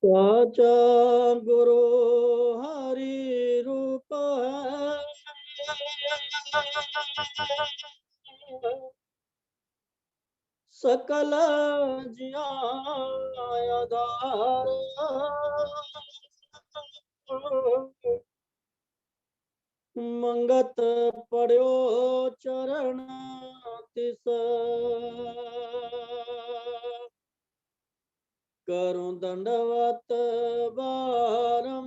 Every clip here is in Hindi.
साचा गुरु हरि रूप है, सकल जिया आधार। मंगत पड़ो चरण तिस, करूं दंडवत बारंबार।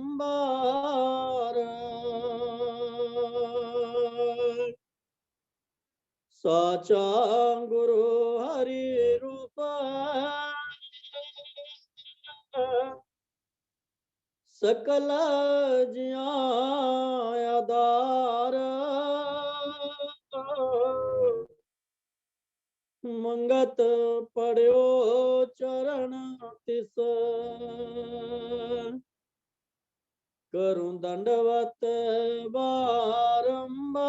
साचा गुरु हरि रूप सकल जिया आधार। मंगत पड़ो चरण तिस, करूं दंडवत बारंबार।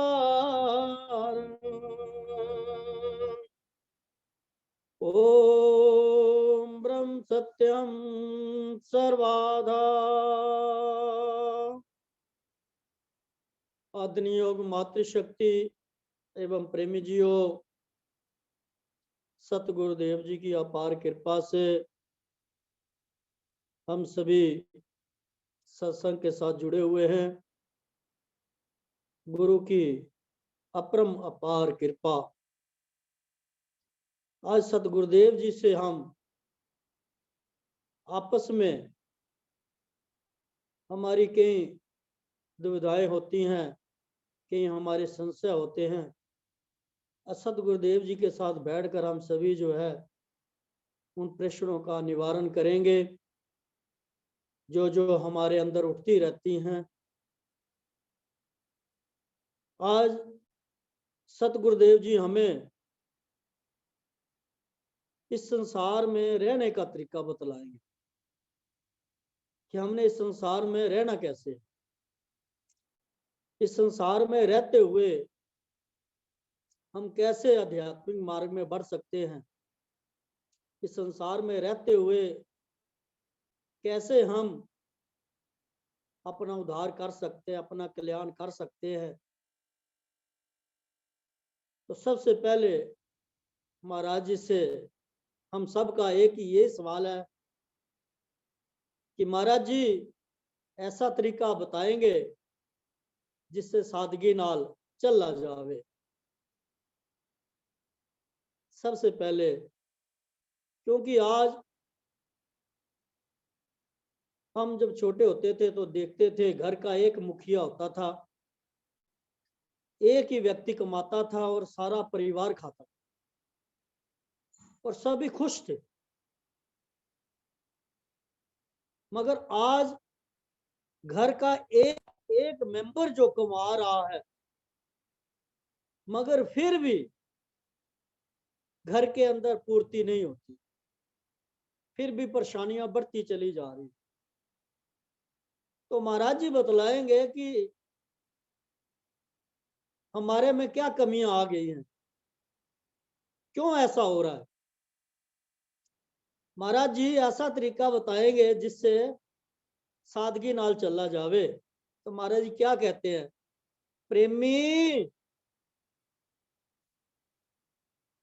ओम ब्रह्म सत्यम सर्वाधा। आदरणीय योग मातृशक्ति एवं प्रेमी जियो, सतगुरुदेव जी की अपार कृपा से हम सभी सत्संग के साथ जुड़े हुए हैं। गुरु की अपरम अपार कृपा। आज सतगुरुदेव जी से हम आपस में हमारी कई दुविधाएं होती हैं, कई हमारे संशय होते हैं। सतगुरुदेव जी के साथ बैठकर हम सभी जो है उन प्रश्नों का निवारण करेंगे जो जो हमारे अंदर उठती रहती हैं। आज सतगुरुदेव जी हमें इस संसार में रहने का तरीका बतलाएंगे कि हमने इस संसार में रहना कैसे, इस संसार में रहते हुए हम कैसे आध्यात्मिक मार्ग में बढ़ सकते हैं, इस संसार में रहते हुए कैसे हम अपना उद्धार कर सकते हैं, अपना कल्याण कर सकते हैं। तो सबसे पहले महाराज जी से हम सबका एक ही ये सवाल है कि महाराज जी ऐसा तरीका बताएंगे जिससे सादगी नाल चला जावे। सबसे पहले, क्योंकि आज हम जब छोटे होते थे तो देखते थे घर का एक मुखिया होता था, एक ही व्यक्ति कमाता था और सारा परिवार खाता और सभी खुश थे। मगर आज घर का एक एक मेंबर जो कमा रहा है, मगर फिर भी घर के अंदर पूर्ति नहीं होती, फिर भी परेशानियां बढ़ती चली जा रही। तो महाराज जी बतलाएंगे कि हमारे में क्या कमियां आ गई हैं, क्यों ऐसा हो रहा है। महाराज जी ऐसा तरीका बताएंगे जिससे सादगी नाल चला जावे। तो महाराज जी क्या कहते हैं, प्रेमी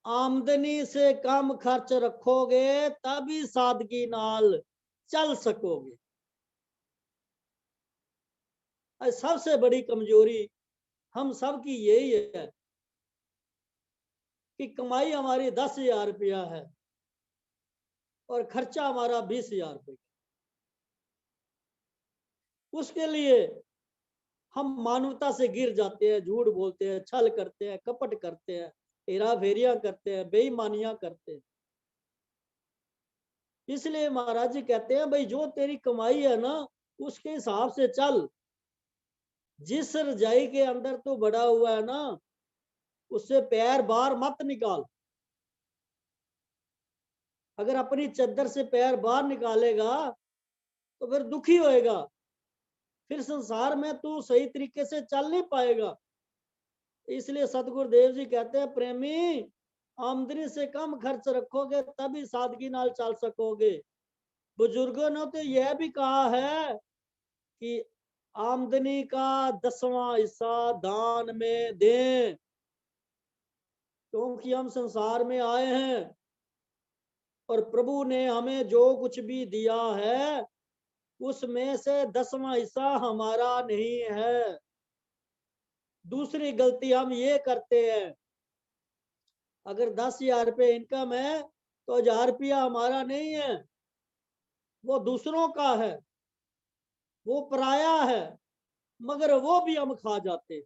आमदनी से कम खर्च रखोगे तभी सादगी नाल चल सकोगे। सबसे बड़ी कमजोरी हम सब की यही है कि कमाई हमारी 10,000 रुपया है और खर्चा हमारा 20,000 रुपया। उसके लिए हम मानवता से गिर जाते हैं, झूठ बोलते हैं, छल करते हैं, कपट करते हैं, हेरा फेरियां करते हैं, बेईमानियां करते हैं। इसलिए महाराज जी कहते हैं भाई जो तेरी कमाई है ना उसके हिसाब से चल। जिस रजाई के अंदर तू बड़ा हुआ है ना उससे पैर बाहर मत निकाल। अगर अपनी चद्दर से पैर बाहर निकालेगा तो फिर दुखी होएगा, फिर संसार में तू सही तरीके से चल नहीं पाएगा। इसलिए सतगुरुदेव जी कहते हैं प्रेमी आमदनी से कम खर्च रखोगे तभी सादगी नाल चल सकोगे। बुजुर्गों ने तो यह भी कहा है कि आमदनी का 10वां हिस्सा दान में दें, क्योंकि हम संसार में आए हैं और प्रभु ने हमें जो कुछ भी दिया है उसमें से 10वां हिस्सा हमारा नहीं है। दूसरी गलती हम ये करते हैं, अगर 10,000 रुपये इनकम है तो 1,000 रुपया हमारा नहीं है, वो दूसरों का है, वो पराया है, मगर वो भी हम खा जाते।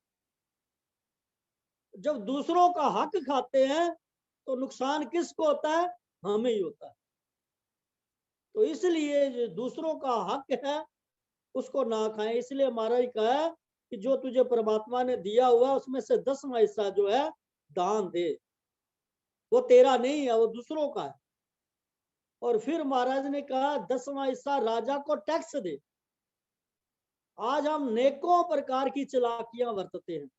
जब दूसरों का हक खाते हैं तो नुकसान किसको होता है? हमें ही होता है। तो इसलिए जो दूसरों का हक है उसको ना खाएं। इसलिए हमारा ही कहा है कि जो तुझे परमात्मा ने दिया हुआ उसमें से 10वां हिस्सा जो है दान दे, वो तेरा नहीं है, वो दूसरों का है। और फिर महाराज ने कहा 10वां हिस्सा राजा को टैक्स दे। आज हम नेकों प्रकार की चालाकियां बरतते हैं।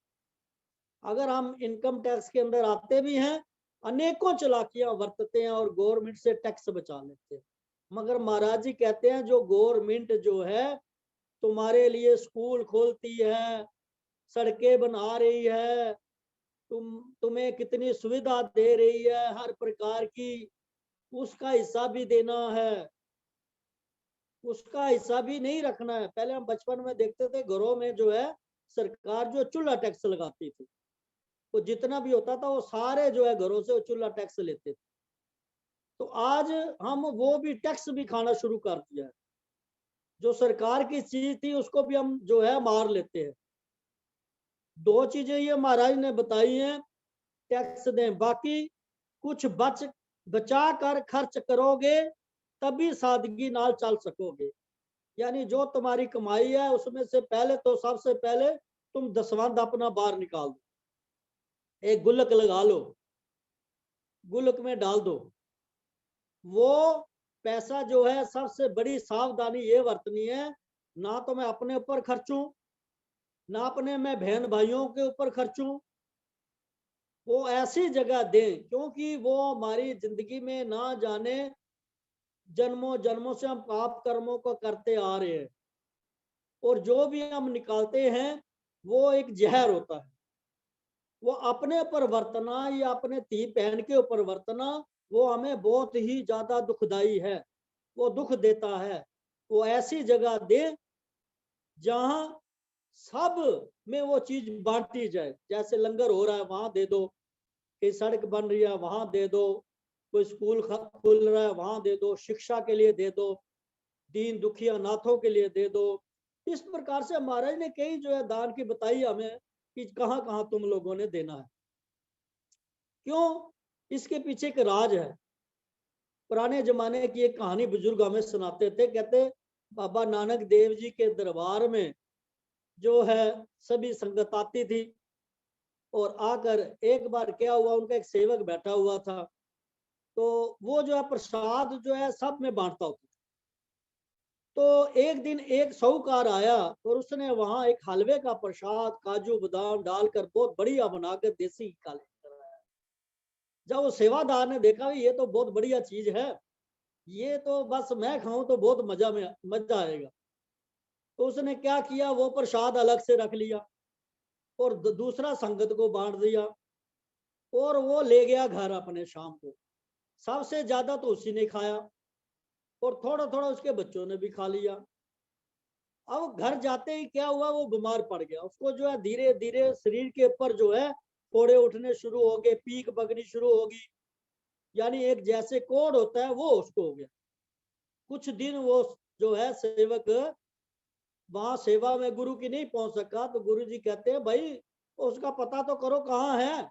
अगर हम इनकम टैक्स के अंदर आते भी हैं, अनेकों चालाकियां बरतते हैं और गवर्नमेंट से टैक्स बचा लेते हैं। मगर महाराज जी कहते हैं जो गवर्नमेंट जो है तुम्हारे लिए स्कूल खोलती है, सड़कें बना रही है, तुम्हें कितनी सुविधा दे रही है हर प्रकार की, उसका हिस्सा भी देना है, उसका हिस्सा भी नहीं रखना है। पहले हम बचपन में देखते थे घरों में जो है सरकार जो चूल्हा टैक्स लगाती थी, वो जितना भी होता था वो सारे जो है घरों से चूल्हा टैक्स लेते थे। तो आज हम वो भी टैक्स भी खाना शुरू कर दिया है। जो सरकार की चीज थी उसको भी हम जो है मार लेते हैं। दो चीजें ये महाराज ने बताई हैं, टैक्स दें, बाकी कुछ बचा कर खर्च करोगे तभी सादगी नाल चल सकोगे। यानी जो तुम्हारी कमाई है उसमें से पहले तो सबसे पहले तुम दसवंध अपना बाहर निकाल दो, एक गुल्लक लगा लो, गुल्लक में डाल दो। वो पैसा जो है सबसे बड़ी सावधानी ये बरतनी है, ना तो मैं अपने ऊपर खर्चूं, ना अपने मैं बहन भाइयों के ऊपर खर्चूं। वो ऐसी जगह दें, क्योंकि वो हमारी जिंदगी में ना जाने जन्मों जन्मों से हम पाप कर्मों को करते आ रहे हैं, और जो भी हम निकालते हैं वो एक जहर होता है। वो अपने ऊपर वर्तना या अपने धी बहन के ऊपर वर्तना वो हमें बहुत ही ज्यादा दुखदाई है, वो दुख देता है। वो ऐसी जगह दे जहां सब में वो चीज बांटी जाए। जैसे लंगर हो रहा है वहां दे दो, कहीं सड़क बन रही है वहां दे दो, कोई स्कूल खुल रहा है वहां दे दो, शिक्षा के लिए दे दो, दीन दुखी अनाथों के लिए दे दो। इस प्रकार से महाराज ने कई जो है दान की बताई हमें कि कहां कहां तुम लोगों ने देना है। क्यों? इसके पीछे एक राज है। पुराने जमाने की एक कहानी बुजुर्ग हमें सुनाते थे, कहते बाबा नानक देव जी के दरबार में जो है सभी संगत आती थी, और आकर एक बार क्या हुआ, उनका एक सेवक बैठा हुआ था, तो वो जो है प्रसाद जो है सब में बांटता होता। तो एक दिन एक साहूकार आया और उसने वहां एक हलवे का प्रसाद काजू बादाम डालकर बहुत बढ़िया बनाकर देसी काले कराया। जब वो सेवादार ने देखा ये तो बहुत बढ़िया चीज है, ये तो बस मैं खाऊं तो बहुत मजा आएगा, तो उसने क्या किया, वो प्रसाद अलग से रख लिया और दूसरा संगत को बांट दिया, और वो ले गया घर अपने शाम को। सबसे ज्यादा तो उसी ने खाया और थोड़ा थोड़ा उसके बच्चों ने भी खा लिया। अब घर जाते ही क्या हुआ, वो बीमार पड़ गया। उसको जो है धीरे धीरे शरीर के ऊपर जो है फोड़े उठने शुरू हो गए, पीक पकनी शुरू होगी, यानी एक जैसे कोढ़ होता है वो उसको हो गया। कुछ दिन वो जो है सेवक वहां सेवा में गुरु की नहीं पहुंच सका, तो गुरु जी कहते हैं भाई उसका पता तो करो कहाँ है।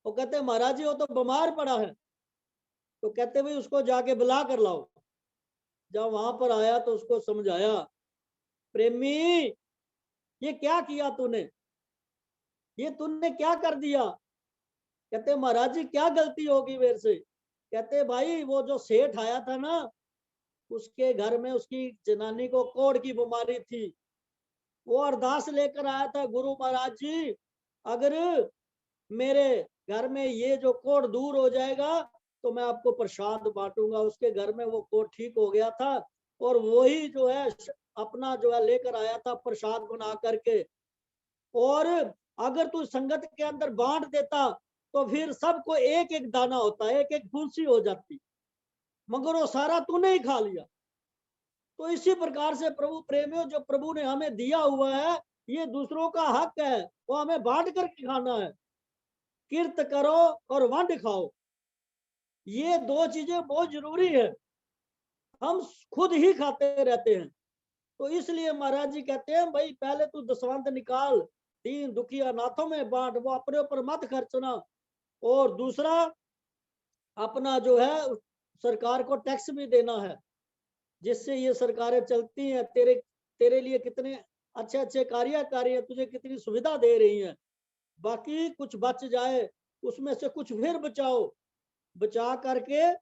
वो कहते हैं महाराज जी वो तो बीमार पड़ा है। तो कहते भाई उसको जाके बुला कर लाओ। जब वहां पर आया तो उसको समझाया, प्रेमी ये क्या किया तूने, ये तूने क्या कर दिया। कहते महाराज जी क्या गलती होगी मेरे से। कहते भाई वो जो सेठ आया था ना, उसके घर में उसकी जनानी को कोढ़ की बीमारी थी, वो अरदास लेकर आया था, गुरु महाराज जी अगर मेरे घर में ये जो कोढ़ दूर हो जाएगा तो मैं आपको प्रसाद बांटूंगा। उसके घर में वो कोट ठीक हो गया था और वही जो है अपना जो है लेकर आया था प्रसाद बना करके। और अगर तू संगत के अंदर बांट देता तो फिर सबको एक एक दाना होता, एक एक फुंसी हो जाती, मगर वो सारा तूने ही खा लिया। तो इसी प्रकार से प्रभु प्रेमियों, जो प्रभु ने हमें दिया हुआ है ये दूसरों का हक है, वो हमें बांट करके खाना है। किर्त करो और वंड खाओ, ये दो चीजें बहुत जरूरी है। हम खुद ही खाते रहते हैं। तो इसलिए महाराज जी कहते हैं भाई पहले तू दसवंध निकाल, दीन दुखी अनाथों में बांट, वो अपने ऊपर मत खर्चना। और दूसरा अपना जो है सरकार को टैक्स भी देना है, जिससे ये सरकारें चलती हैं। तेरे तेरे लिए कितने अच्छे अच्छे कार्य तुझे कितनी सुविधा दे रही हैं। बाकी कुछ बच जाए उसमें से कुछ फिर बचाओ, बचा करके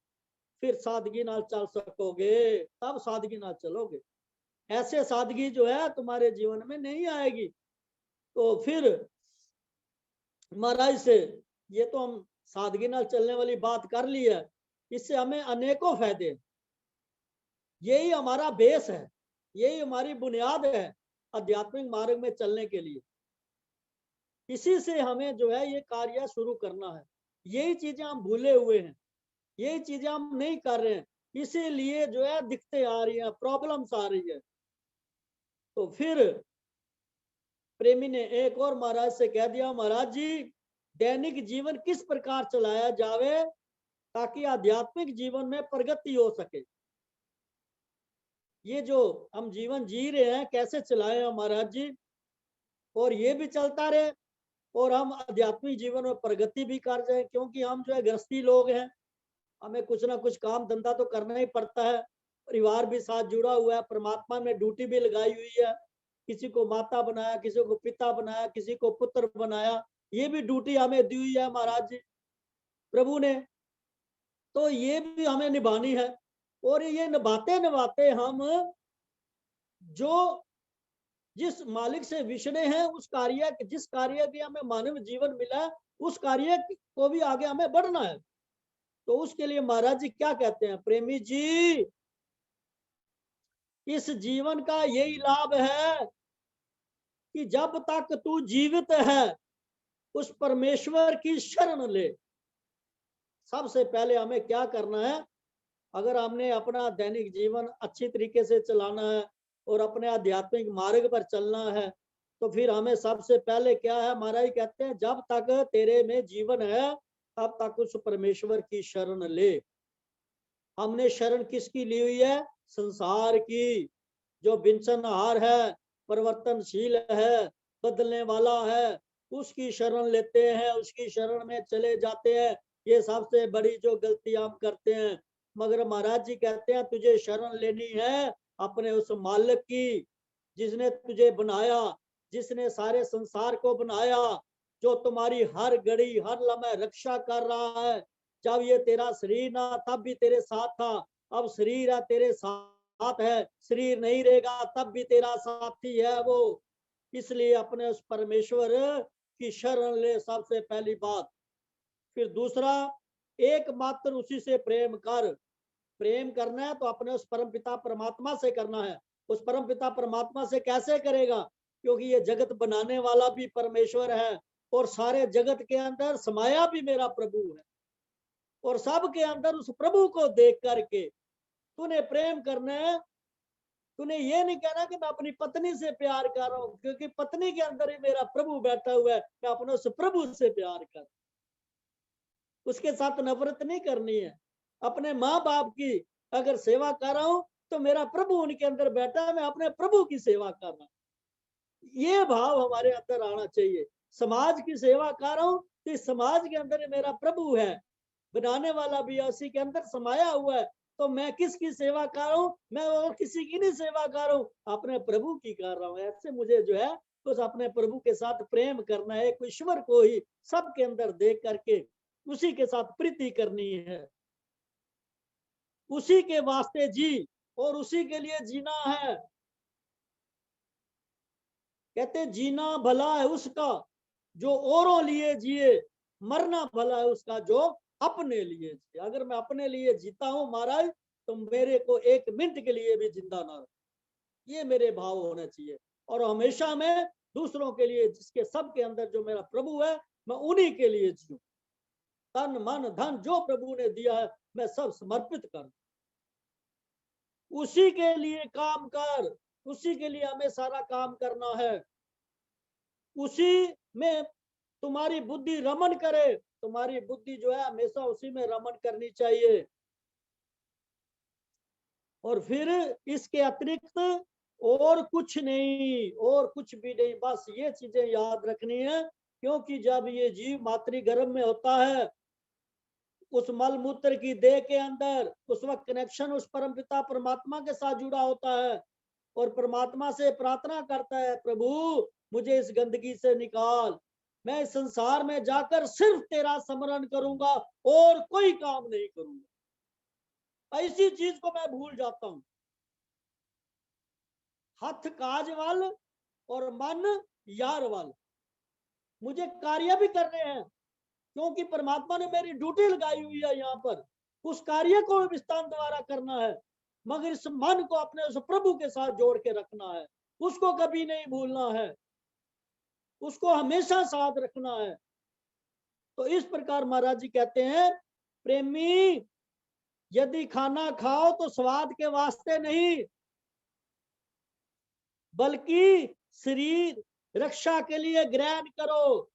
फिर सादगी नाल चल सकोगे, तब सादगी नाल चलोगे। ऐसे सादगी जो है तुम्हारे जीवन में नहीं आएगी। तो फिर महाराज से ये तो हम सादगी नाल चलने वाली बात कर ली है, इससे हमें अनेकों फायदे। यही हमारा बेस है, यही हमारी बुनियाद है आध्यात्मिक मार्ग में चलने के लिए। इसी से हमें जो है ये कार्य शुरू करना है। यही चीजें हम भूले हुए हैं, यही चीजें हम नहीं कर रहे हैं, इसीलिए जो है दिक्कतें आ रही हैं, प्रॉब्लम्स आ रही है। तो फिर प्रेमी ने एक और महाराज से कह दिया, महाराज जी दैनिक जीवन किस प्रकार चलाया जावे ताकि आध्यात्मिक जीवन में प्रगति हो सके। ये जो हम जीवन जी रहे हैं कैसे चलाए हैं महाराज जी, और ये भी चलता रहे और हम आध्यात्मिक जीवन में प्रगति भी कर जाए। क्योंकि हम जो है गृहस्थी लोग हैं, हमें कुछ ना कुछ काम धंधा तो करना ही पड़ता है। परिवार भी साथ जुड़ा हुआ है, परमात्मा में ड्यूटी भी लगाई हुई है। किसी को माता बनाया, किसी को पिता बनाया, किसी को पुत्र बनाया, ये भी ड्यूटी हमें दी हुई है महाराज जी प्रभु ने। तो ये भी हमें निभानी है। और ये निभाते निभाते हम जो जिस मालिक से विछड़े हैं उस कार्य, जिस कार्य के हमें मानव जीवन मिला उस कार्य को भी आगे हमें बढ़ना है। तो उसके लिए महाराज जी क्या कहते हैं, प्रेमी जी इस जीवन का यही लाभ है कि जब तक तू जीवित है उस परमेश्वर की शरण ले। सबसे पहले हमें क्या करना है, अगर हमने अपना दैनिक जीवन अच्छी तरीके से चलाना है और अपने आध्यात्मिक मार्ग पर चलना है, तो फिर हमें सबसे पहले क्या है, महाराज कहते हैं जब तक तेरे में जीवन है तब तक उस परमेश्वर की शरण ले। हमने शरण किसकी ली हुई है, संसार की, जो बिनसनहार है, परिवर्तनशील है, बदलने वाला है, उसकी शरण लेते हैं, उसकी शरण में चले जाते हैं। ये सबसे बड़ी जो गलती हम करते हैं। मगर महाराज जी कहते हैं तुझे शरण लेनी है अपने उस मालिक की, जिसने तुझे बनाया, जिसने सारे संसार को बनाया, जो तुम्हारी हर घड़ी हर लम्हे रक्षा कर रहा है। जब ये तेरा शरीर ना तब भी तेरे साथ था, अब शरीर है तेरे साथ है, शरीर नहीं रहेगा तब भी तेरा साथी है वो। इसलिए अपने उस परमेश्वर की शरण ले, सबसे पहली बात। फिर दूसरा, एकमात्र उसी से प्रेम कर। प्रेम करना है तो अपने उस परम पिता परमात्मा से करना है। उस परम पिता परमात्मा से कैसे करेगा, क्योंकि ये जगत बनाने वाला भी परमेश्वर है और सारे जगत के अंदर समाया भी मेरा प्रभु है। और सब के अंदर उस प्रभु को देख करके तूने प्रेम करना है। तूने ये नहीं कहना कि मैं अपनी पत्नी से प्यार कर रहा हूं, क्योंकि पत्नी के अंदर ही मेरा प्रभु बैठा हुआ है। मैं अपने उस प्रभु से प्यार कर, उसके साथ नफरत नहीं करनी है। अपने माँ बाप की अगर सेवा कर रहा हूं तो मेरा प्रभु उनके अंदर बैठा है, मैं अपने प्रभु की सेवा कर रहा हूं। ये भाव हमारे अंदर आना चाहिए। समाज की सेवा कर रहा हूं तो इस समाज के अंदर मेरा प्रभु है, बनाने वाला भी उसी के अंदर समाया हुआ है। तो मैं किसकी सेवा कर रहा हूँ, मैं और किसी की नहीं सेवा कर रहा हूँ, अपने प्रभु की कर रहा हूँ। ऐसे मुझे जो है उस अपने प्रभु के साथ प्रेम करना है, एक ईश्वर को ही सबके अंदर देख करके उसी के साथ प्रीति करनी है, उसी के वास्ते जी और उसी के लिए जीना है। कहते जीना भला है उसका जो औरों लिए जिए, मरना भला है उसका जो अपने लिए जिए। अगर मैं अपने लिए जीता हूं महाराज, तो मेरे को 1 मिनट के लिए भी जिंदा ना रहो, ये मेरे भाव होने चाहिए। और हमेशा मैं दूसरों के लिए, जिसके सबके अंदर जो मेरा प्रभु है, मैं उन्हीं के लिए जीऊं। तन मन धन जो प्रभु ने दिया है, मैं सब समर्पित करूं, उसी के लिए काम कर, उसी के लिए हमें सारा काम करना है। उसी में तुम्हारी बुद्धि रमन करे, तुम्हारी बुद्धि जो है हमेशा उसी में रमन करनी चाहिए। और फिर इसके अतिरिक्त और कुछ नहीं, और कुछ भी नहीं, बस ये चीजें याद रखनी है। क्योंकि जब ये जीव मातृगर्भ में होता है, उस मल मूत्र की देह के अंदर, उस वक्त कनेक्शन उस परमपिता परमात्मा के साथ जुड़ा होता है, और परमात्मा से प्रार्थना करता है, प्रभु मुझे इस गंदगी से निकाल, मैं इस संसार में जाकर सिर्फ तेरा स्मरण करूंगा और कोई काम नहीं करूंगा। ऐसी चीज को मैं भूल जाता हूं। हथ काज वाल और मन यार वाल, मुझे कार्य भी करने हैं, क्योंकि परमात्मा ने मेरी ड्यूटी लगाई हुई है यहाँ पर, उस कार्य को विस्तार द्वारा करना है। मगर इस मन को अपने उस प्रभु के साथ जोड़ के रखना है, उसको कभी नहीं भूलना है, उसको हमेशा साथ रखना है। तो इस प्रकार महाराज जी कहते हैं, प्रेमी यदि खाना खाओ तो स्वाद के वास्ते नहीं, बल्कि शरीर रक्षा के लिए ग्रहण करो।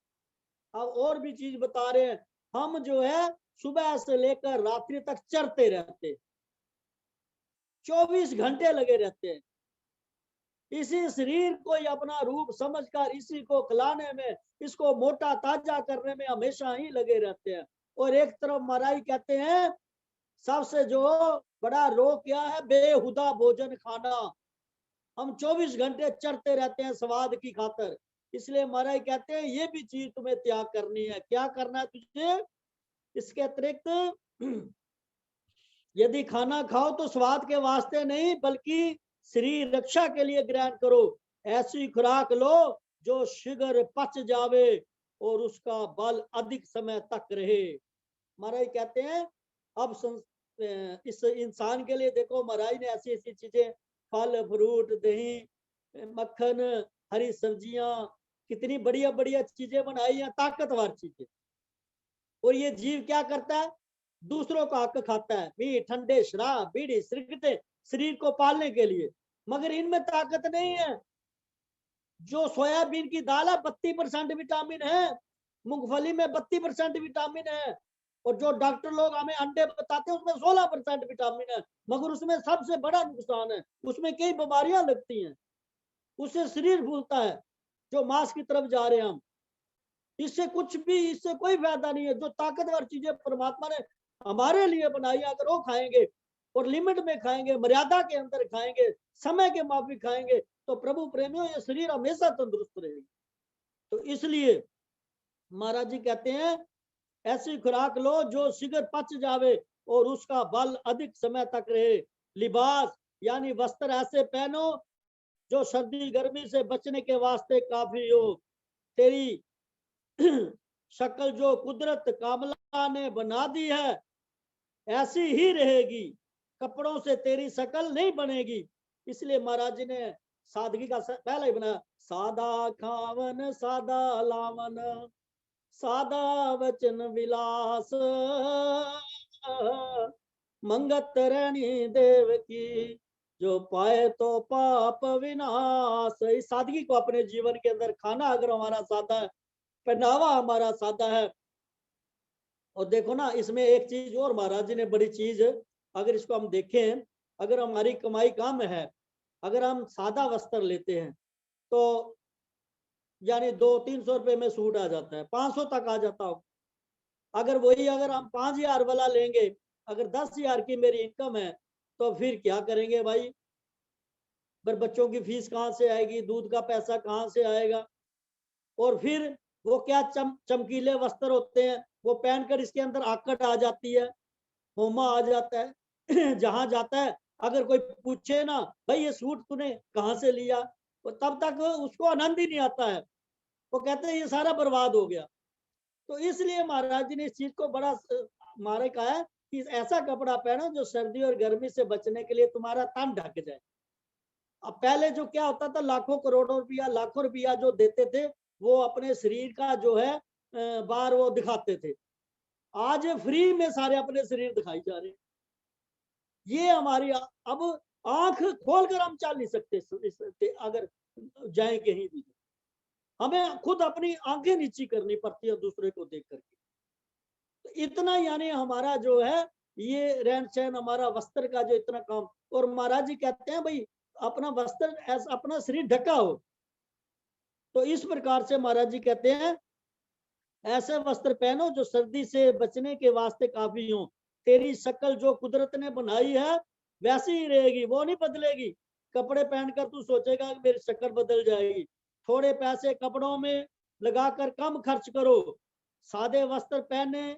अब और भी चीज बता रहे हैं, हम जो है सुबह से लेकर रात्रि तक चरते रहते, 24 घंटे लगे रहते हैं, इसी शरीर को अपना रूप समझकर इसी को खिलाने में, इसको मोटा ताजा करने में हमेशा ही लगे रहते हैं। और एक तरफ महाराज कहते हैं, सबसे जो बड़ा रोग क्या है, बेहुदा भोजन खाना। हम 24 घंटे चरते रहते हैं स्वाद की खातर। इसलिए महाराज कहते हैं ये भी चीज तुम्हें त्याग करनी है। क्या करना है तुझे? इसके अतिरिक्त यदि खाना खाओ तो स्वाद के वास्ते नहीं, बल्कि शरीर रक्षा के लिए ग्रहण करो। ऐसी खुराक लो जो शीघ्र पच जावे और उसका बल अधिक समय तक रहे। महाराज कहते हैं अब इस इंसान के लिए देखो, महाराज ने ऐसी ऐसी चीजें, फल फ्रूट दही मक्खन हरी सब्जियां, कितनी बढ़िया बढ़िया चीजें बनाई हैं, ताकतवर चीजें। और ये जीव क्या करता है? दूसरों का हक खाता है, मीठ ठंडे शराब बीड़ी सिगरेट, शरीर को पालने के लिए। मगर इनमें ताकत नहीं है। जो सोयाबीन की दाल है 32% विटामिन है, मूंगफली में 32% विटामिन है, और जो डॉक्टर लोग हमें अंडे बताते हैं उसमें 16% विटामिन है। मगर उसमें सबसे बड़ा नुकसान है, उसमें कई बीमारियां लगती हैं, उससे शरीर फूलता है। जो मांस की तरफ जा रहे हैं हम, इससे कुछ भी, इससे कोई फायदा नहीं है। जो ताकतवर चीजें परमात्मा ने हमारे लिए बनाई, अगर वो खाएंगे और लिमिट में खाएंगे, मर्यादा के अंदर खाएंगे, समय के माफिक खाएंगे, तो प्रभु प्रेमियों ये शरीर हमेशा तंदुरुस्त रहेगी। तो इसलिए महाराज जी कहते हैं, ऐसी खुराक लो जो शीघ्र पच जावे और उसका बल अधिक समय तक रहे। लिबास यानी वस्त्र ऐसे पहनो जो सर्दी गर्मी से बचने के वास्ते काफी हो। तेरी शक्ल जो कुदरत कामला ने बना दी है ऐसी ही रहेगी, कपड़ों से तेरी शक्ल नहीं बनेगी। इसलिए महाराज जी ने सादगी का पहला ही बनाया, सादा खावन सादा लावन सादा वचन विलास मंगत रैनी देव की, जो पाए तो पाप विनाश। इस सादगी को अपने जीवन के अंदर, खाना अगर हमारा सादा है, पहनावा हमारा सादा है। और देखो ना, इसमें एक चीज और महाराज जी ने बड़ी चीज, अगर इसको हम देखें, अगर हमारी कमाई कम है, अगर हम सादा वस्त्र लेते हैं तो यानी 200-300 रुपए में सूट आ जाता है, 500 तक आ जाता हो। अगर वही अगर हम 5000 वाला लेंगे, अगर 10,000 की मेरी इनकम है, तो फिर क्या करेंगे भाई? पर बच्चों की फीस कहाँ से आएगी, दूध का पैसा कहाँ से आएगा? और फिर वो क्या चमकीले वस्त्र होते हैं, वो पहनकर इसके अंदर आकड़ आ जाती है, होमा आ जाता है। जहां जाता है अगर कोई पूछे ना, भाई ये सूट तूने कहाँ से लिया, तो तब तक उसको आनंद ही नहीं आता है, वो कहते हैं ये सारा बर्बाद हो गया। तो इसलिए महाराज जी ने इस चीज को बड़ा महाराज कहा है कि ऐसा कपड़ा पहनो जो सर्दी और गर्मी से बचने के लिए तुम्हारा तन ढक जाए। अब पहले जो क्या होता था, लाखों करोड़ों रुपया, लाखों रुपया जो देते थे वो अपने शरीर का जो है बाहर वो दिखाते थे। आज फ्री में सारे अपने शरीर दिखाई जा रहे हैं। ये हमारी अब आंख खोलकर हम चल नहीं सकते अगर जाए कहीं भी। हमें खुद अपनी आंखें नीची करनी पड़ती है दूसरे को देख करके। तो इतना यानी हमारा जो है ये रहन सहन, हमारा वस्त्र का जो इतना काम। और महाराज जी कहते हैं भाई अपना वस्त्र ऐसा, अपना शरीर ढका हो। तो इस प्रकार से महाराज जी कहते हैं ऐसे वस्त्र पहनो जो सर्दी से बचने के वास्ते काफी हो। तेरी शक्ल जो कुदरत ने बनाई है वैसी ही रहेगी, वो नहीं बदलेगी। कपड़े पहनकर तू सोचेगा कि मेरी शक्ल बदल जाएगी। थोड़े पैसे कपड़ों में लगाकर कम खर्च करो। सादे वस्त्र पहनने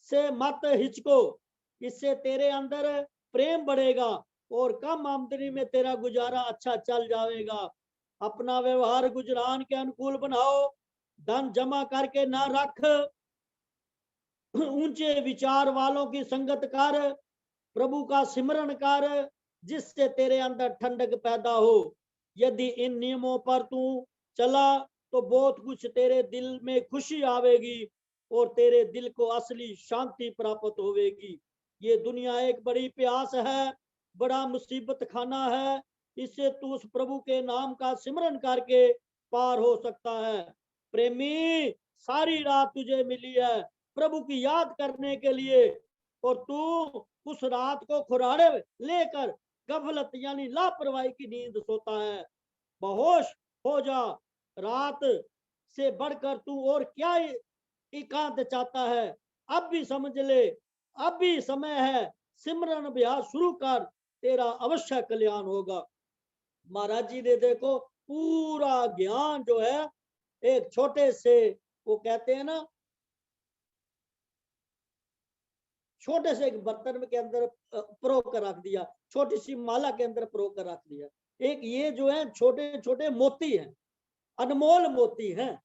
से मत हिचको, इससे तेरे अंदर प्रेम बढ़ेगा और कम आमदनी में तेरा गुजारा अच्छा चल जाएगा। अपना व्यवहार गुजरान के अनुकूल बनाओ, धन जमा करके ना रख, ऊंचे विचार वालों की संगत कर, प्रभु का सिमरन कर, जिससे तेरे अंदर ठंडक पैदा हो। यदि इन नियमों पर तू चला तो बहुत कुछ तेरे दिल में खुशी आवेगी और तेरे दिल को असली शांति प्राप्त होवेगी। ये दुनिया एक बड़ी प्यास है, बड़ा मुसीबत खाना है। इससे तू उस प्रभु के नाम का सिमरन करके पार हो सकता है। प्रेमी, सारी रात तुझे मिली है प्रभु की याद करने के लिए, और तू उस रात को खुराड़े लेकर गफलत यानी लापरवाही की नींद सोता है। बेहोश हो जा। रात से बढ़कर तू और क्या एकांत चाहता है? अब भी समझ ले, अब भी समय है। सिमरन अभ्यास शुरू कर, तेरा अवश्य कल्याण होगा। महाराज जी ने देखो पूरा ज्ञान जो है एक छोटे से, वो कहते हैं ना, छोटे से एक बर्तन के अंदर प्रो कर रख दिया, छोटी सी माला के अंदर प्रो कर रख दिया। एक ये जो है छोटे छोटे मोती हैं, अनमोल मोती हैं,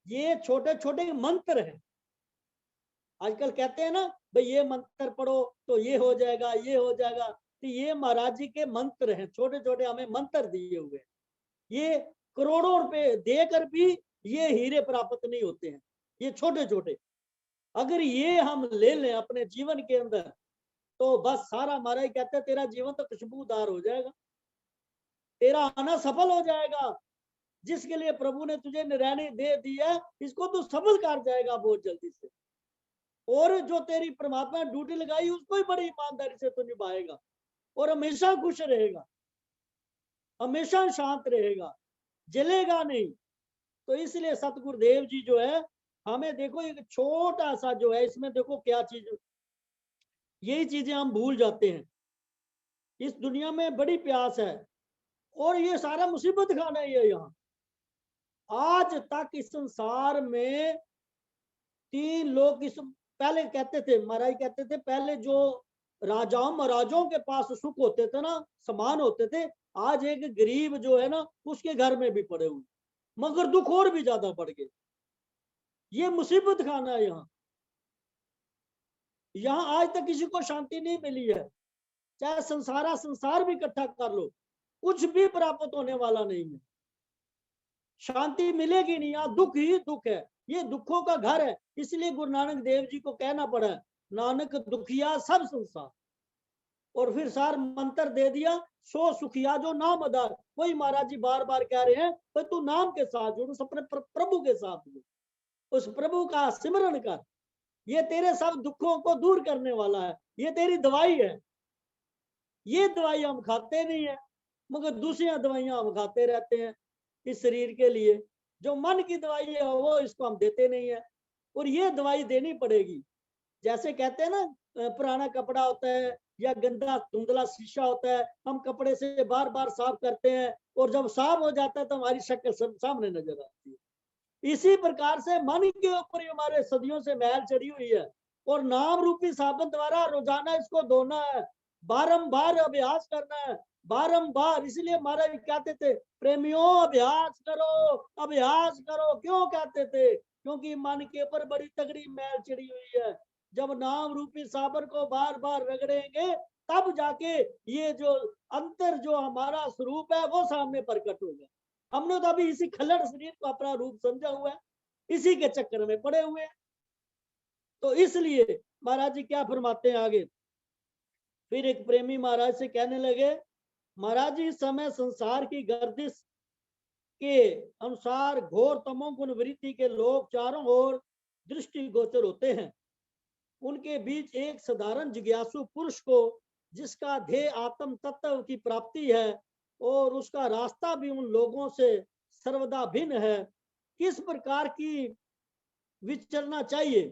ये छोटे छोटे मंत्र हैं। आजकल कहते हैं ना भाई ये मंत्र पढ़ो तो ये हो जाएगा, ये हो जाएगा। तो ये महाराज जी के मंत्र हैं, छोटे छोटे हमें मंत्र दिए हुए हैं। ये करोड़ों रुपए देकर भी ये हीरे प्राप्त नहीं होते हैं, ये छोटे छोटे। अगर ये हम ले लें अपने जीवन के अंदर तो बस सारा, महाराज कहते हैं तेरा जीवन तो खुशबूदार हो जाएगा, तेरा आना सफल हो जाएगा। जिसके लिए प्रभु ने तुझे निरानी दे दी है, इसको तू सफल कर जाएगा बहुत जल्दी से। और जो तेरी परमात्मा ने ड्यूटी लगाई उसको ही बड़ी ईमानदारी से तू निभाएगा और हमेशा खुश रहेगा, हमेशा शांत रहेगा, जलेगा नहीं। तो इसलिए सतगुरुदेव जी जो है हमें देखो एक छोटा सा जो है इसमें देखो क्या चीज, यही चीजें हम भूल जाते हैं। इस दुनिया में बड़ी प्यास है और ये सारा मुसीबत खाना ही है। यहाँ आज तक इस संसार में 3 लोग, इस पहले कहते थे, महाराज कहते थे पहले जो राजाओं महाराजों के पास सुख होते थे ना, समान होते थे, आज एक गरीब जो है ना उसके घर में भी पड़े हुए, मगर दुख और भी ज्यादा बढ़ गए। ये मुसीबत खाना है। यहाँ आज तक किसी को शांति नहीं मिली है। चाहे संसार भी इकट्ठा कर लो, कुछ भी प्राप्त होने वाला नहीं है, शांति मिलेगी नहीं। यहाँ दुख ही दुख है, ये दुखों का घर है। इसलिए गुरु नानक देव जी को कहना पड़ा, नानक दुखिया सब संसार। और फिर सार मंत्र दे दिया, सो सुखिया जो नाम आधार। वही महाराज जी बार बार कह रहे हैं, तो तू नाम के साथ जुड़, अपने प्रभु के साथ जुड़, उस प्रभु का सिमरन कर। ये तेरे सब दुखों को दूर करने वाला है, ये तेरी दवाई है। ये दवाई हम खाते नहीं है, मगर दूसरी दवाइयां हम खाते रहते हैं इस शरीर के लिए। जो मन की दवाई है वो इसको हम देते नहीं है, और ये दवाई देनी पड़ेगी। जैसे कहते हैं ना, पुराना कपड़ा होता है या गंदा धुंधला शीशा होता है, हम कपड़े से बार बार साफ करते हैं और जब साफ हो जाता है तो हमारी शक्ल सामने नजर आती है। इसी प्रकार से मन के ऊपर हमारे सदियों से मैल चढ़ी हुई है, और नाम रूपी साबुन द्वारा रोजाना इसको धोना है, बारंबार अभ्यास करना है, बारंबार। इसलिए महाराज कहते थे, प्रेमियों अभ्यास करो, अभ्यास करो। क्यों कहते थे? क्योंकि मन के ऊपर बड़ी तगड़ी मैल चढ़ी हुई है। जब नाम रूपी साबर को बार बार रगड़ेंगे तब जाके ये जो अंतर जो हमारा स्वरूप है वो सामने प्रकट होगा। हमने तो अभी इसी खल्लड़ शरीर को अपना रूप समझा हुआ है, इसी के चक्कर में पड़े हुए हैं। तो इसलिए महाराज जी क्या फरमाते हैं आगे, फिर एक प्रेमी महाराज से कहने लगे, महाराज जी इस समय संसार की गर्दिश के अनुसार घोर तमोगुण वृत्ति के लोग चारों ओर दृष्टि गोचर होते हैं। उनके बीच एक साधारण जिज्ञासु पुरुष को जिसका ध्येय आत्म तत्व की प्राप्ति है और उसका रास्ता भी उन लोगों से सर्वदा भिन्न है, किस प्रकार की विचरना चाहिए।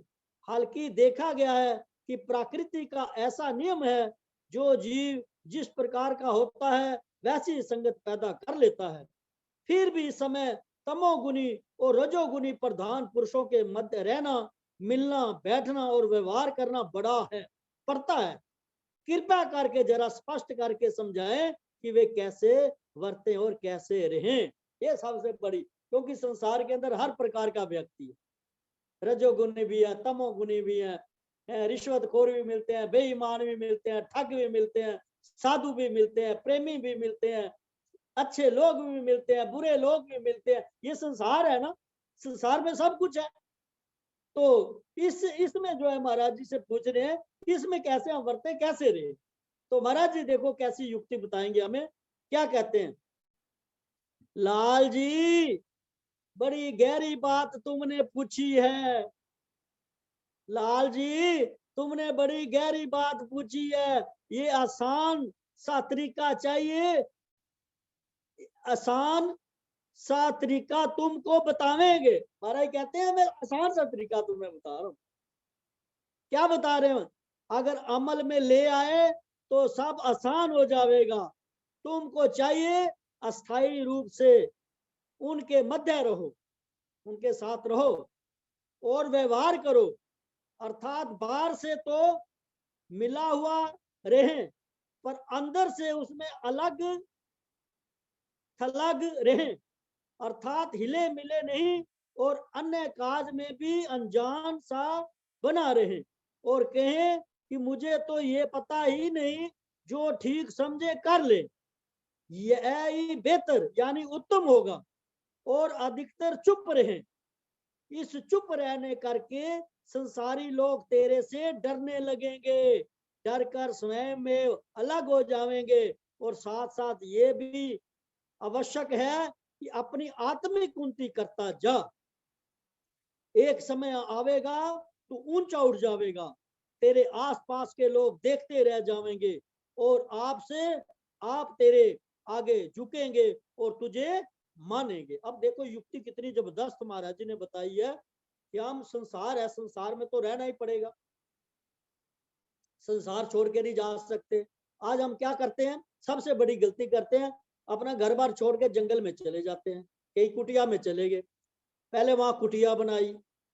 हालांकि देखा गया है कि प्रकृति का ऐसा नियम है, जो जीव जिस प्रकार का होता है वैसी संगत पैदा कर लेता है। फिर भी इस समय तमोगुनी और रजोगुनी प्रधान पुरुषों के मध्य रहना, मिलना, बैठना और व्यवहार करना बड़ा है पड़ता है। कृपया करके जरा स्पष्ट करके समझाएं कि वे कैसे वर्तें और कैसे रहें। ये सबसे बड़ी, क्योंकि संसार के अंदर हर प्रकार का व्यक्ति है, रजोगुणी भी है, तमोगुणी भी है, रिश्वतखोर भी मिलते हैं, बेईमान भी मिलते हैं, ठग भी मिलते हैं, साधु भी मिलते हैं, प्रेमी भी मिलते हैं, अच्छे लोग भी मिलते हैं, बुरे लोग भी मिलते हैं। ये संसार है ना, संसार में सब कुछ है। तो इसमें जो है महाराज जी से पूछ रहे हैं इसमें कैसे हम वर्ते, कैसे रहे। तो महाराज जी देखो कैसी युक्ति बताएंगे हमें, क्या कहते हैं, लाल जी बड़ी गहरी बात तुमने पूछी है, लाल जी तुमने बड़ी गहरी बात पूछी है। ये आसान सा तरीका चाहिए, आसान सा तरीका तुमको बतावेंगे। महाराज कहते हैं मैं आसान सा तरीका तुम्हें बता रहा हूं। क्या बता रहे हैं, अगर अमल में ले आए तो सब आसान हो जाएगा। तुमको चाहिए अस्थाई रूप से उनके मध्य रहो, उनके साथ रहो और व्यवहार करो, अर्थात बाहर से तो मिला हुआ रहे पर अंदर से उसमें अलग थलग रहे, अर्थात हिले मिले नहीं और अन्य काज में भी अनजान सा बना रहे और कहे कि मुझे तो ये पता ही नहीं, जो ठीक समझे कर ले, यह बेहतर यानी उत्तम होगा। और अधिकतर चुप रहे, इस चुप रहने करके संसारी लोग तेरे से डरने लगेंगे, डर कर स्वयं में अलग हो जाएंगे। और साथ साथ ये भी आवश्यक है कि अपनी आत्मिक उन्नति करता जा, एक समय आवेगा तो ऊंचा उठ जाएगा, तेरे आसपास के लोग देखते रह जाएंगे और आप तेरे आगे झुकेंगे और तुझे मानेंगे। अब देखो युक्ति कितनी जबरदस्त महाराज जी ने बताई है कि हम संसार है, संसार में तो रहना ही पड़ेगा, संसार छोड़ के नहीं जा सकते। आज हम क्या करते हैं, सबसे बड़ी गलती करते हैं, अपना घर बार छोड़ के जंगल में चले जाते हैं, कई कुटिया में चले गए, पहले वहां कुटिया बनाई,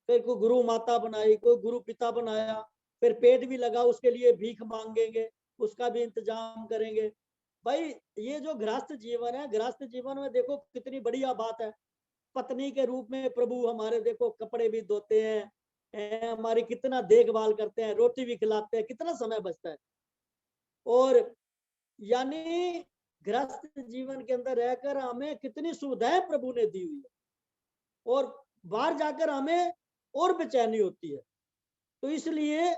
फिर कोई गुरु माता बनाई, कोई गुरु पिता बनाया, फिर पेट भी लगा उसके लिए भीख मांगेंगे, उसका भी इंतजाम करेंगे। भाई ये जो गृहस्थ जीवन है, गृहस्थ जीवन में देखो कितनी बढ़िया बात है, पत्नी के रूप में प्रभु हमारे देखो कपड़े भी धोते हैं, हमारी कितना देखभाल करते हैं, रोटी भी खिलाते हैं, कितना समय बचता है। और यानी गृहस्थ जीवन के अंदर रहकर हमें कितनी सुविधाएं प्रभु ने दी हुई है और बाहर जाकर हमें और बेचैनी होती है। तो इसलिए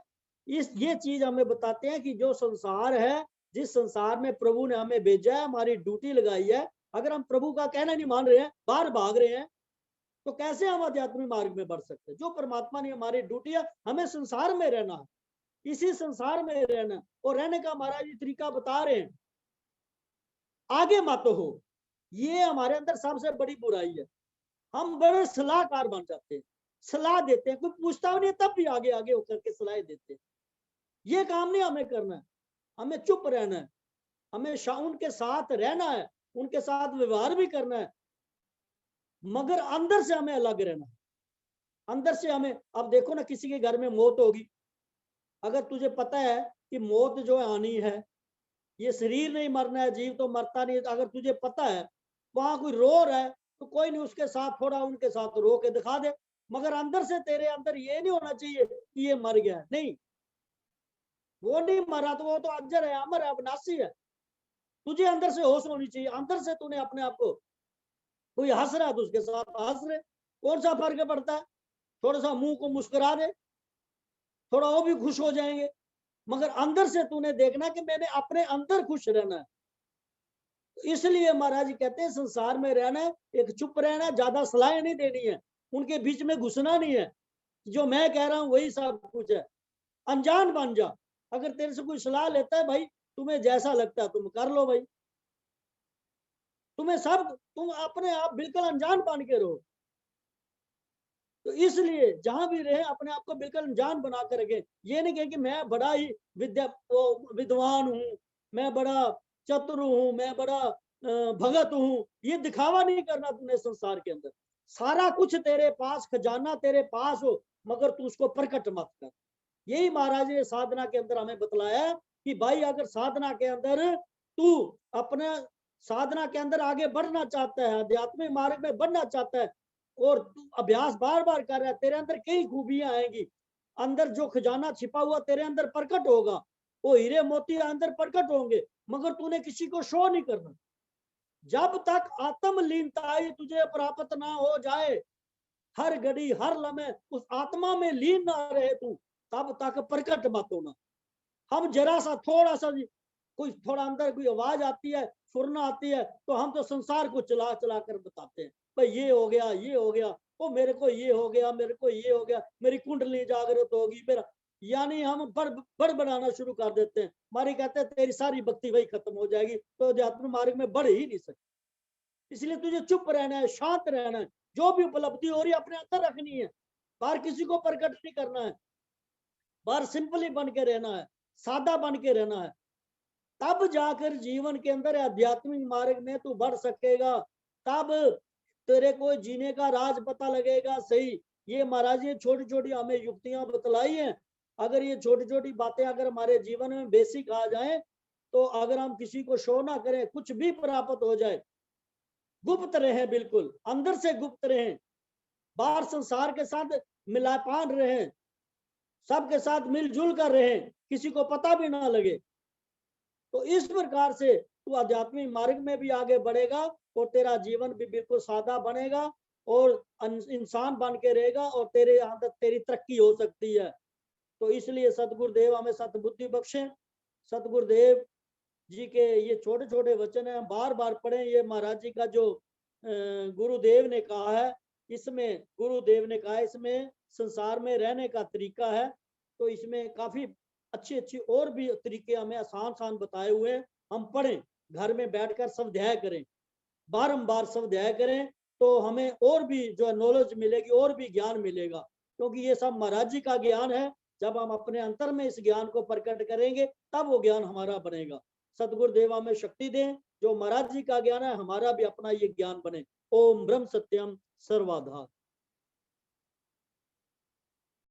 ये चीज हमें बताते हैं कि जो संसार है, जिस संसार में प्रभु ने हमें भेजा है, हमारी ड्यूटी लगाई है, अगर हम प्रभु का कहना नहीं मान रहे हैं, बाहर भाग रहे हैं, तो कैसे हम आध्यात्मिक मार्ग में बढ़ सकते हैं। जो परमात्मा ने हमारी ड्यूटी है, हमें संसार में रहना है, इसी संसार में रहना, और रहने का हमारा ये तरीका बता रहे हैं, आगे मत हो। ये हमारे अंदर सबसे बड़ी बुराई है, हम बड़े सलाहकार बन जाते हैं, सलाह देते हैं, कोई पूछता नहीं तब भी आगे आगे होकर के सलाह देते हैं। ये काम नहीं हमें करना है, हमें चुप रहना है, हमें उनके साथ रहना है, उनके साथ व्यवहार भी करना है, मगर अंदर से हमें अलग रहना है। अंदर से हमें, अब देखो ना किसी के घर में मौत होगी, अगर तुझे पता है कि मौत जो आनी है, ये शरीर नहीं मरना है, जीव तो मरता नहीं, अगर तुझे पता है वहां कोई रो रहा है तो कोई नहीं, उसके साथ थोड़ा उनके साथ रो के दिखा दे, मगर अंदर से तेरे अंदर ये नहीं होना चाहिए कि ये मर गया। नहीं, वो नहीं मरा तो वो तो अजर है, अमर है, अविनाशी है। तुझे अंदर से होश होनी चाहिए। अंदर से तूने अपने आप को, कोई हंस रहा है तो उसके साथ हंस रहे, कौन सा फर्क पड़ता है? थोड़ा सा मुंह को मुस्कुरा दे, थोड़ा वो भी खुश हो जाएंगे। मगर अंदर से तूने देखना कि मैंने अपने अंदर खुश रहना है। इसलिए महाराज कहते हैं संसार में रहना है, एक चुप रहना है, ज्यादा सलाह नहीं देनी है, उनके बीच में घुसना नहीं है। जो मैं कह रहा हूं वही सब कुछ है। अनजान बन जा। अगर तेरे से कोई सलाह लेता है, भाई तुम्हें जैसा लगता है तुम कर लो भाई। तुम्हें सब, तुम अपने आप बिल्कुल अनजान बन के रहो। तो इसलिए जहां भी रहे अपने आप को बिल्कुल अनजान बना कर रखें। ये नहीं कहे कि मैं बड़ा ही विद्वान हूँ, मैं बड़ा चतुर हूँ, मैं बड़ा भगत हूँ। ये दिखावा नहीं करना तूने संसार के अंदर। सारा कुछ तेरे पास, खजाना तेरे पास हो, मगर तू उसको प्रकट मत कर। यही महाराज ने साधना के अंदर हमें बतलाया कि भाई अगर साधना के अंदर तू अपना साधना के अंदर आगे बढ़ना चाहता है, आध्यात्मिक मार्ग में बढ़ना चाहता है, और तू अभ्यास बार बार कर रहा है, तेरे अंदर कई खूबियां आएंगी। अंदर जो खजाना छिपा हुआ तेरे अंदर प्रकट होगा, वो हीरे मोती अंदर प्रकट होंगे, मगर तूने किसी को शो नहीं करना। जब तक आत्मलीनता तुझे प्राप्त ना हो जाए, हर घड़ी हर लम्हे उस आत्मा में लीन ना रहे तू, तब तक प्रकट मत होना। हम जरा सा थोड़ा सा कोई थोड़ा अंदर कोई आवाज आती है, सुरना आती है, तो हम तो संसार को चला चला कर बताते हैं, भाई ये हो गया, ये हो गया, वो मेरे को ये हो गया, मेरे को ये हो गया, मेरी कुंडली जागृत होगी, मेरा, यानी हम बढ़ बनाना शुरू कर देते हैं। हमारी कहते हैं तेरी सारी भक्ति वही खत्म हो जाएगी, तो अध्यात्म मार्ग में बढ़ ही नहीं सकती। इसलिए तुझे चुप रहना है, शांत रहना है। जो भी उपलब्धि हो रही है अपने अंदर रखनी है, बाहर किसी को प्रकट नहीं करना है। बाहर सिंपली बन के रहना है, सादा बन के रहना है। तब जाकर जीवन के अंदर आध्यात्मिक मार्ग में तू बढ़ सकेगा। तब तेरे को जीने का राज पता लगेगा। सही, ये महाराज ये छोटी छोटी हमें युक्तियां बतलाई हैं। अगर ये छोटी छोटी बातें अगर हमारे जीवन में बेसिक आ जाए, तो अगर हम किसी को शो ना करें, कुछ भी प्राप्त हो जाए, गुप्त रहे, बिल्कुल अंदर से गुप्त रहे, बाहर संसार के साथ मिलापान रहे, सबके साथ मिलजुल कर रहे, किसी को पता भी ना लगे। तो इस प्रकार से तू आध्यात्मिक मार्ग में भी आगे बढ़ेगा, और तेरा जीवन भी बिल्कुल सादा बनेगा, और इंसान बन के रहेगा, और तेरे अंदर तेरी तरक्की हो सकती है। तो इसलिए सतगुरुदेव हमें सतबुद्धि बख्शे। सतगुरुदेव जी के ये छोटे छोटे वचन है, बार बार पढ़े। ये महाराज जी का जो गुरुदेव ने कहा है, इसमें गुरुदेव ने कहा है इसमें संसार में रहने का तरीका है। तो इसमें काफी अच्छी अच्छी और भी तरीके हमें आसान आसान बताए हुए हैं। हम पढ़ें, घर में बैठकर स्वाध्याय करें, बारंबार स्वाध्याय करें, तो हमें और भी जो नॉलेज मिलेगी, और भी ज्ञान मिलेगा। क्योंकि ये सब महाराज जी का ज्ञान है। जब हम अपने अंतर में इस ज्ञान को प्रकट करेंगे, तब वो ज्ञान हमारा बनेगा। सतगुरुदेव हमें शक्ति दें, जो महाराज जी का ज्ञान है हमारा भी अपना ये ज्ञान बने। ओम ब्रह्म सत्यम सर्वाधार।